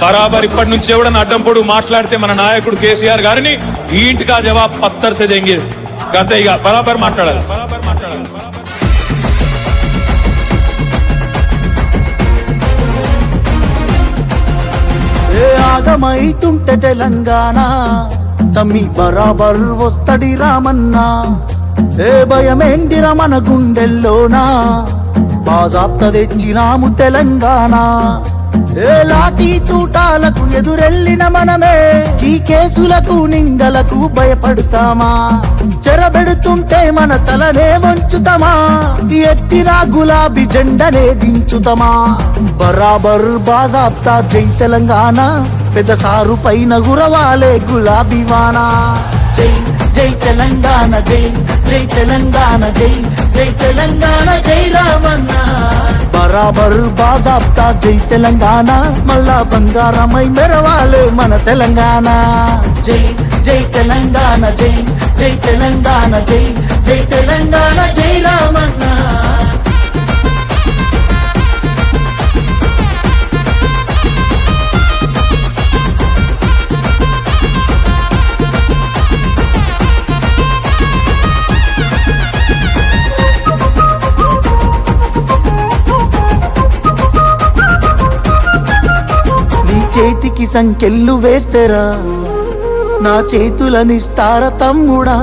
బరాబర్ ఇప్పటి నుంచి ఎవడన్నా అడ్డం పొడుగు మాట్లాడితే మన నాయకుడు కేసీఆర్ గారిని ఈ ఇంటికా జవాబ్ పత్తర్ సే దేంగే గతే ఇక బరాబర్ మాట్లాడాలి. ఏ ఆగమైతుంటే తెలంగాణ తమ్మి బరాబర్ వస్తడి రామన్నా. ఏ భయమేందిర మన గుండెల్లోనా బాజాప్త తెచ్చినాము తెలంగాణ. ఏ లాఠీ తూటాలకు ఎదురెళ్ళిన మనమే ఈ కేసులకు నిందలకు భయపడతామా? చెరబెడుతుంటే మన తలనే వంచుతామా? ఎత్తిన గులాబీ జెండనే దించుతామా? బరాబర్ బాజాప్తా జై తెలంగాణ, పెద్ద సారు పైన గురవాలే గులాబీ వానా. జై జై తెలంగాణ, జై జై తెలంగాణ, జై జై తెలంగాణ, జై రామన్న. బరాబర్ బాజాప్తా జై తెలంగాణ, మళ్ళా బంగారమై మెరవాలే మన తెలంగాణ. జై జై తెలంగాణ, జై జై తెలంగాణ, జై జై తెలంగాణ, జై రామన్న. చేతికి సంకెళ్ళు వేస్తేరా నా చేతులనిస్తార తమ్ముడా.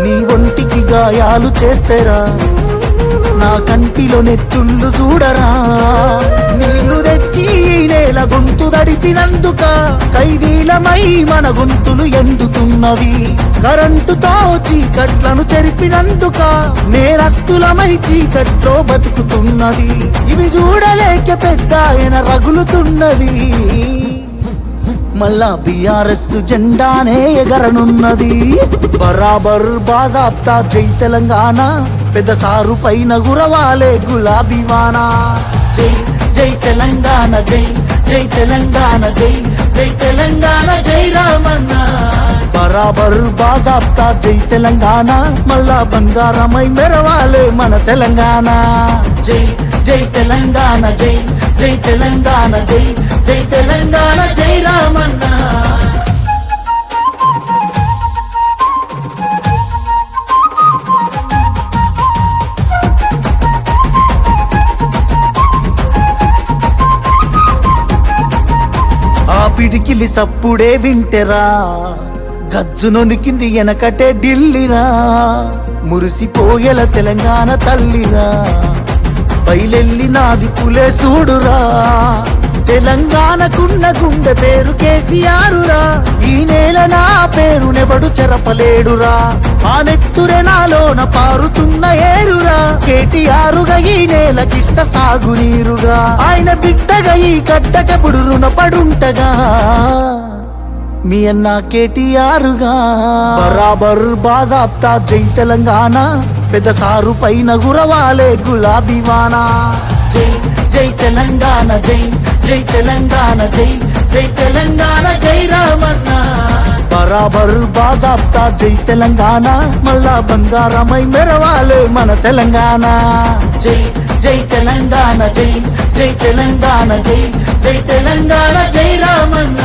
నీ ఒంటికి గాయాలు చేస్తేరా నా కంటిలో నెత్తుళ్ళు చూడరా. నీళ్లు తెచ్చి నేల గొంతు దడిపినందుక ఖైదీలమై మన గొంతులు ఎండుతున్నవి. కరెంటుతో చీకట్లను చెరిపినందుక నేరస్తులమై చీకట్లో బతుకుతున్నది. ఇవి చూడలేక పెద్ద ఆయన రగులుతున్నది. మళ్ళా బీఆర్ఎస్ జెండానే ఎగరనున్నది. బరాబర్ బాజాప్తా జై తెలంగాణ, పెద్ద సారు పైన గురవాలే గులాబీ వానా. జై జై తెలంగాణ, జై జై తెలంగాణ, జై జై తెలంగాణ, జై రామన్న. బరాబర్ బాజాప్తా జై తెలంగాణ, మళ్ళా బంగారమై మెరవాలే మన తెలంగాణ. జై జై తెలంగాణ, జై జై తెలంగాణ, జై జై తెలంగాణ, జై రామన్న. ఆ పిడికిలి సప్పుడే వింటెరా గజ్జునొనికింది వెనకటే ఢిల్లీరా. మురిసిపోయేల తెలంగాణ తల్లిరా, బయలెల్లి నాది పులే చూడురా. తెలంగాణకున్న గుండె పేరు కేసీఆరురా. ఈ నేల నా పేరునెవడు చెరపలేడురా. ఆ నెత్తురె నాలోన పారుతున్న ఏరురా. కేటీఆరుగా ఈ నేలకిస్త సాగునీరుగా. ఆయన బిడ్డగా ఈ గడ్డకెప్పుడు రుణపడుంటగా మీ అన్న కేటీఆరుగా. బరాబర్ బాజాప్తా జై తెలంగాణ, పెద్ద సారు పైన గురవాలే గులాబీ వానా. జై జై తెలంగాణ, జై జై తెలంగాణ, జై జై తెలంగాణ, జై రామన్న. బరాబర్ బాజాప్తా జై తెలంగాణ, మళ్ళా బంగారమై మెరవాలే మన తెలంగాణ. జై జై తెలంగాణ, జై జై తెలంగాణ, జై జై తెలంగాణ, జై రామన్న.